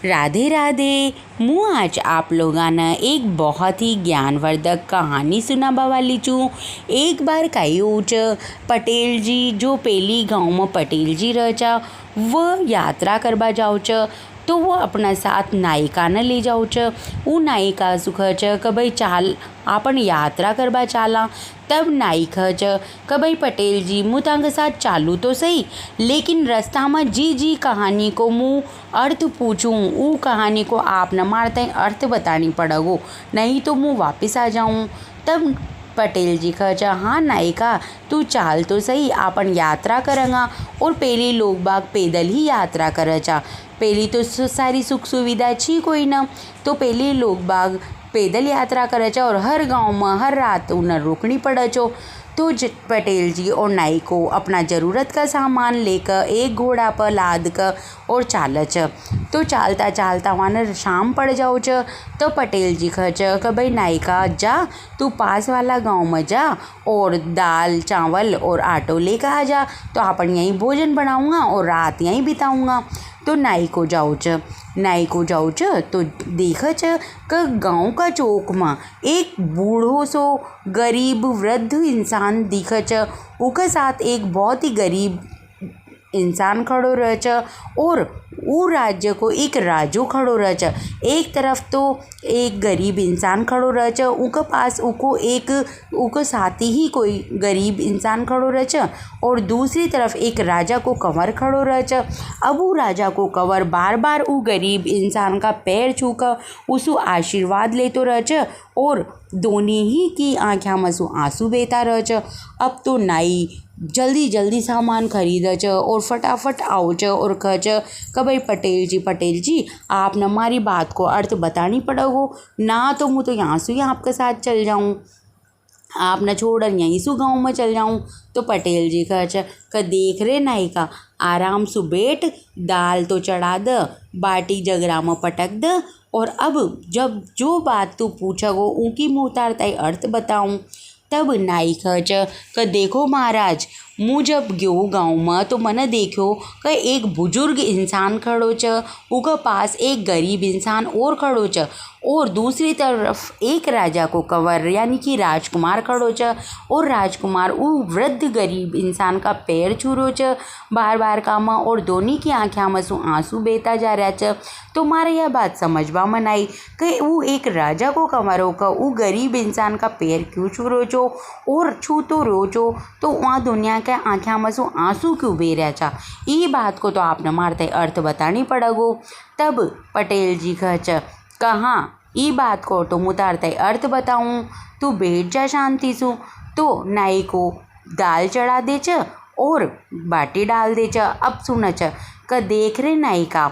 राधे राधे। मैं आज आप लोगांना एक बहुत ही ज्ञानवर्धक कहानी सुनाबा वाली छूँ। एक बार कई ऊँच पटेल जी जो पेली गाँव में पटेल जी रचा वह यात्रा करवा जाओ च, तो वो अपना साथ नायिका न ले जाओ च। वो नायिका सुख च कि भाई चाल आपन यात्रा करवा चाला। तब नायिका च कि भाई पटेल जी मुँह तांगे साथ चालू तो सही, लेकिन रास्ता में जी कहानी को मुँह अर्थ पूछूं वो कहानी को आप न मारते अर्थ बतानी पड़ेगो, नहीं तो मुँह वापस आ जाऊं। तब पटेल जी कहा हाँ नायिका तू चाल तो सही, आपन यात्रा करेंगा और पहले लोग बाग पैदल ही यात्रा करचा। पहली तो सारी सुख सुविधा छी कोई न, तो पहले लोग बाग पैदल यात्रा करचा और हर गांव में हर रात उन्हें रोकनी पड़चो। तो पटेल जी और नाई को अपना ज़रूरत का सामान लेकर एक घोड़ा पर लाद कर और चालच। तो चालता चालता वहाँ शाम पड़ जाओ च। तो पटेल जी खच कि भाई नायिका जा तू पास वाला गांव में जा और दाल चावल और आटो लेकर आ जा, तो अपन यहीं भोजन बनाऊंगा और रात यहीं बिताऊंगा। तो नाई को जाओ च तो देख च कि गाँव का चौक में एक बूढ़ो सो गरीब वृद्ध इंसान दिख च। उसके साथ एक बहुत ही गरीब इंसान खड़ो रह च और वो राज्य को एक राजो खड़ो रह च। एक तरफ तो एक गरीब इंसान खड़ो रह च, उनके पास उको साथी ही कोई गरीब इंसान खड़ो रह च, और दूसरी तरफ एक राजा को कंवर खड़ो रह च। अब वो राजा को कंवर बार बार वो गरीब इंसान का पैर छूकर उसको आशीर्वाद लेतो रह च और दोनों ही की आँखों में सु आंसू बहता रह च। अब तो नाई जल्दी सामान खरीद च और फटाफट आओ च और कह च कि भाई पटेल जी आप न हमारी बात को अर्थ बतानी पड़ेगो, ना तो मुँह तो यहाँ से ही आपके साथ चल जाऊँ, आप न छोड़ यहीं सु गाँव में चल जाऊँ। तो पटेल जी कह च कि देख रे नायिका आराम से बैठ, दाल तो चढ़ा द, बाटी जगरा में पटक द, और अब जब जो बात तू पूछोगो उनकी मुँह उतारता अर्थ बताऊँ। तब नाई खच कि देखो महाराज मुँह जब गयो गाँव में तो मैंने देखो कि एक बुजुर्ग इंसान खड़ो च, उनके पास एक गरीब इंसान और खड़ो च, और दूसरी तरफ एक राजा को कंवर यानी कि राजकुमार खड़ो च, और राजकुमार वो वृद्ध गरीब इंसान का पैर छूरो च बार बार काम, और दोनों की आँखों में सु आंसू बहता जा रहा च। तो मारे यह बात समझवा में आई कि वो एक राजा को कंवरों का वो गरीब इंसान का पैर क्यों छूरो चो और छू तो रोचो, तो वहाँ दुनिया के आँखों में सु आंसू क्यों बह रहा चा। ये बात को तो आपने मारते अर्थ बतानी पड़ेगो। तब पटेल जी कह कहाँ ये बात को तो उतारते अर्थ बताऊँ, तू बैठ जा शांति सु। तो नाई को दाल चढ़ा दे च और बाटी डाल दे च। अब सुन च कि देख रे नायिका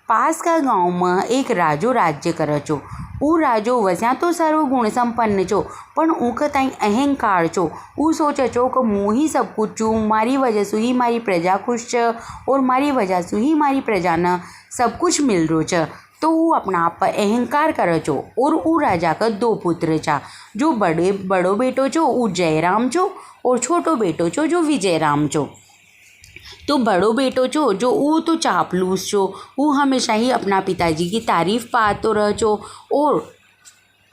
पास का गांव में एक राजो राज्य कर चो। ऊ राजो वस्या तो सर्व गुण संपन्न चो, पण ऊक ताई अहंकार चो। ऊ सोचे चो कि मुँह ही सब कुछ चू, मारी वजह से ही मारी प्रजा खुश च और मारी वजह से ही मारी प्रजा न सब कुछ मिल रो च। तो वो अपना आप पर अहंकार कर चो। और ऊ राजा का दो पुत्र चा, जो बड़ो बेटो चो ऊ जयराम चो और छोटो बेटो चो जो विजयराम चो। तो बड़ो बेटो चो जो वो तो चापलूस चो, वो हमेशा ही अपना पिताजी की तारीफ पातो रह चो और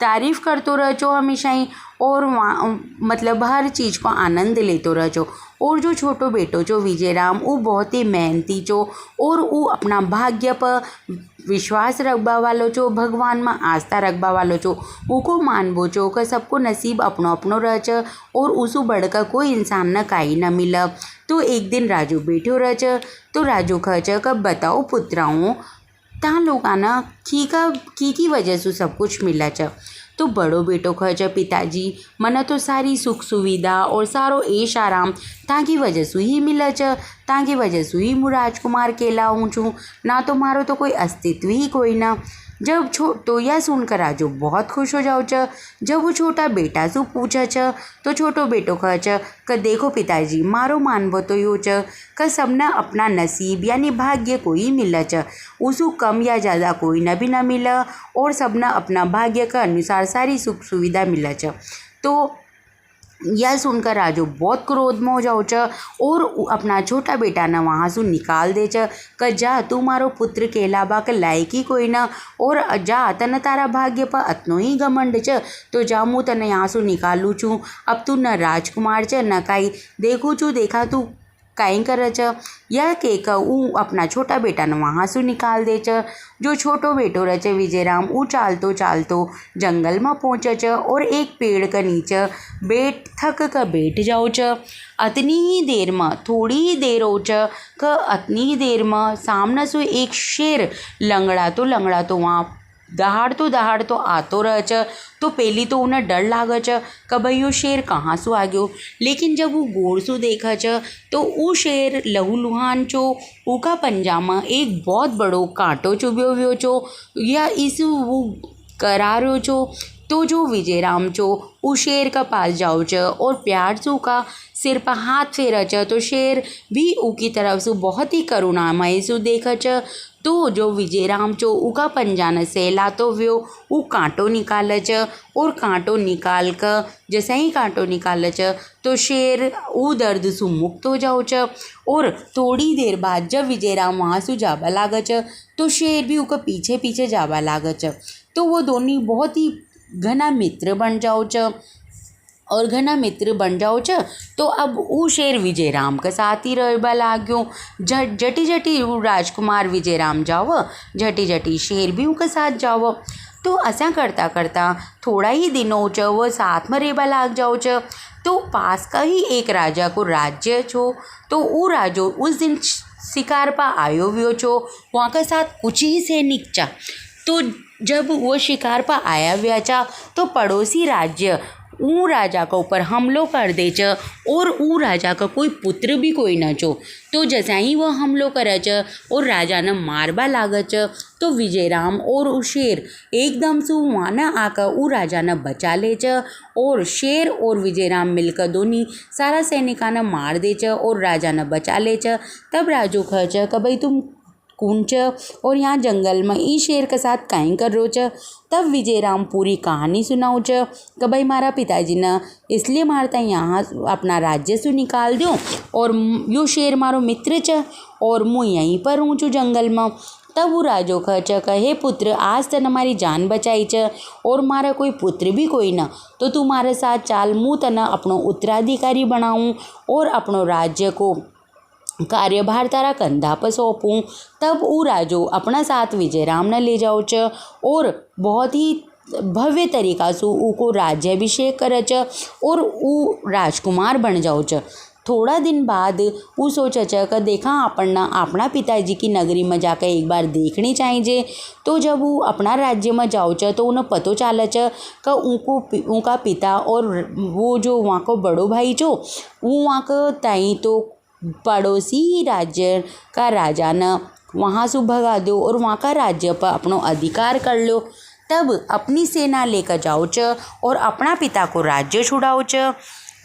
तारीफ करतो रह चो हमेशा ही, और मतलब हर चीज़ को आनंद लेतो रह चो। और जो छोटो बेटो चो विजयराम वो बहुत ही मेहनती चो और वो अपना भाग्य पर विश्वास रखबा वालो चो, भगवान में आस्था रखबा वालो चो। उको मानबो चो कि सबको नसीब अपनो अपनो रह च और उसु बढ़कर कोई इंसान न काई न मिला। तो एक दिन राजू बैठो रह च, तो राजू कह च कि बताओ पुत्राओं ता लोगाना की वजह से सब कुछ मिला च। तो बड़ो बेटो कह च पिताजी मना तो सारी सुख सुविधा और सारो ऐश आराम ताकि वजह से ही मिला च, ताकि वजह से ही मु राजकुमार केला हूँ छूँ, ना तो मारो तो कोई अस्तित्व ही कोई ना। जब तो यह सुनकर राजू बहुत खुश हो जाओ च। जब वो छोटा बेटा से पूछा च तो छोटो बेटो कह च कि देखो पिताजी मारो मानबो तो यो च कि सबने अपना नसीब यानी भाग्य को ही मिला च, उसु कम या ज़्यादा कोई न भी न मिला और सबने अपना भाग्य के अनुसार सारी सुख सुविधा मिला च। तो यह सुनकर राजू बहुत क्रोध में हो जाओ च और अपना छोटा बेटा न वहाँ से निकाल दे च क जा तू मारो पुत्र केलाबा के लायकी कोई न और जा तन तारा भाग्य पर अतनो ही घमंड च तो जा मुँह तने यहाँ से निकालू छूँ। अब तू न राजकुमार च न काई देखू छू देखा तू काई कर च। यह केक ऊ अपना छोटा बेटा न वहाँ से निकाल दे च। जो छोटो बेटो रचे विजयराम ऊ चालतो चालतो जंगल में पहुँचे च और एक पेड़ के नीचे थक कर बैठ जाओ च। अतनी ही देर में थोड़ी ही देर हो च अतनी ही देर में सामने से एक शेर लंगड़ा तो वहाँ दहाड़ तो आतो रह च। तो पहली तो उन्हें डर लाग च कि भाई यो शेर कहाँ से आ गयो। लेकिन जब वो गौर से देखा च तो वो शेर लहूलुहान चो ऊका पंजा में एक बहुत बड़ो कांटो चुभ्यो हुयो चो या इस वो करारो चो। तो जो विजयराम चो उ शेर का पास जाओ च और प्यार से उसका सिर पर हाथ फेरा च तो शेर भी उकी तरफ से बहुत ही करुणामय से देखा च। तो जो विजयराम चो उका पंजान सहला तो व्यो वो कांटो निकाल च और कांटो निकाल कर जैसे ही कांटो निकाल च तो शेर वो दर्द से मुक्त हो जाओ च। और थोड़ी देर बाद जब विजयराम वहाँ से जावा लाग च तो शेर भी उका पीछे पीछे जावा लाग च। तो वो दोनों बहुत ही घना मित्र बन जाओ च और घना मित्र बन जाओ च। तो अब वो शेर विजयराम के साथ ही रहबा लाग्यो। जटी जटी राजकुमार विजयराम जाओ जटी जटी शेर भी उनके साथ जाओ। तो ऐसा करता करता थोड़ा ही दिनों च वो साथ में रहबा लाग जाओ च। तो पास का ही एक राजा को राज्य छो तो वो राजो उस दिन शिकार पर आयो हुयो छो वहाँ के साथ कुछ ही सैनिक चा। तो जब वो शिकार पर आया हुआ चा तो पड़ोसी राज्य ऊ राजा के ऊपर हमलो कर दे च और ऊ राजा का कोई पुत्र भी कोई न चो। तो जैसा ही वह हमलो करे च और राजा ने मारबा लाग च तो विजयराम और ऊ शेर एकदम से वहाँ न आकर ऊ राजा ने बचा ले च और शेर और विजयराम मिलकर दोनों सारा सैनिका ने मार दे च और राजा ने बचा ले च। तब राजू कह च कि भाई तुम कौन च और यहाँ जंगल में ई शेर के साथ काई कर रो च। तब विजयराम पूरी कहानी सुनाओ च कि भाई मारा पिताजी ने इसलिए मारता यहाँ अपना राज्य से निकाल दो और यो शेर मारो मित्र च और मुँह यहीं पर हूँ चू जंगल में। तब वो राजो कह च हे पुत्र आज तन हमारी जान बचाई च और मारा कोई पुत्र भी कोई ना तो तू मारे साथ चाल मुँह तना अपनो उत्तराधिकारी बनाऊँ और अपनो राज्य को कार्यभार तारा कंधा पर सौंपूँ। तब ऊ राजो अपना साथ विजयराम ने ले जाओ च और बहुत ही भव्य तरीका से ऊको राज्याभिषेक करे च और ऊ राजकुमार बन जाओ च। थोड़ा दिन बाद वो सोचा च कि देखा अपना अपना पिताजी की नगरी में जाकर एक बार देखनी चाहिए। तो जब वो अपना राज्य में जाओ च तो उन्हें पतो चला च कि उनका पिता और वो जो वहाँ को बड़ो भाई जो वो वहाँ का ताई तो पड़ोसी राज्य का राजा ने वहाँ से भगा दो और वहाँ का राज्य पर अपनो अधिकार कर लो। तब अपनी सेना लेकर जाओ च और अपना पिता को राज्य छुड़ाओ च।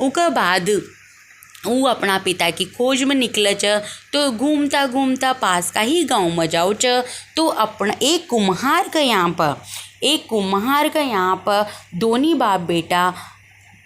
उसके बाद वो अपना पिता की खोज में निकले च। तो घूमता घूमता पास का ही गांव में जाओ च तो अपना एक कुम्हार का यहाँ पर दोनों बाप बेटा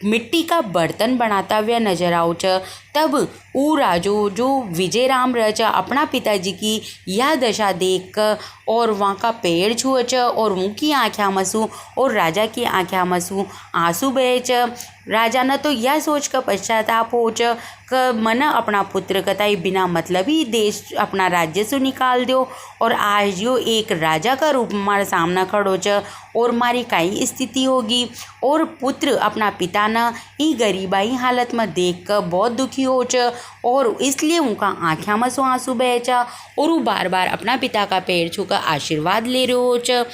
मिट्टी का बर्तन बनाता हुआ नजर आओ च। तब ऊ राजो जो विजयराम रह च अपना पिताजी की यह दशा देख कर और वहाँ का पेड़ छुए च और उनकी आँखें मसू और राजा की आँखें मसू आंसू बहे च। राजा ने तो यह सोच कर पश्चाताप हो च कि मना अपना पुत्र कताई बिना मतलब ही देश अपना राज्य से निकाल दो और आज यो एक राजा का रूप हमारे सामना खड़ो च और मारी काई स्थिति होगी। और पुत्र अपना पिता न ही गरीबाई हालत में देख कर बहुत दुखी हो च और इसलिए उनका आँखें में सो आंसू बहे च और वो बार बार अपना पिता का पैर छूकर आशीर्वाद ले रहे हो च।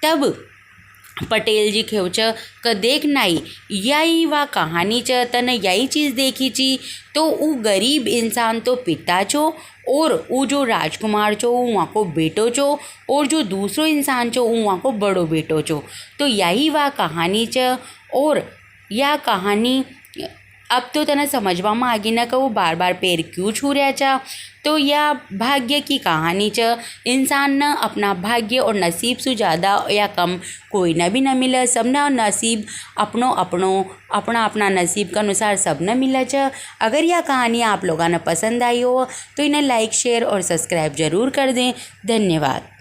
तब पटेल जी खेव च क देख नाई यही वा कहानी च तने यही चीज़ देखी ची। तो वो गरीब इंसान तो पिता छो और वो जो राजकुमार छो वो वहाँ को बेटो छो और जो दूसरो इंसान छो वो वहाँ को बड़ो बेटो छो। तो यही वा कहानी च और यह कहानी अब तो तना समझવામાં आगी ना कि वो बार बार पैर क्यों छू रहा चा। तो यह भाग्य की कहानी च। इंसान न अपना भाग्य और नसीब से ज़्यादा या कम कोई न भी न मिले। सब न नसीब अपना अपना नसीब के अनुसार सब न मिला च। अगर यह कहानी आप लोगों ने पसंद आई हो तो इन्हें लाइक शेयर और सब्सक्राइब ज़रूर कर दें। धन्यवाद।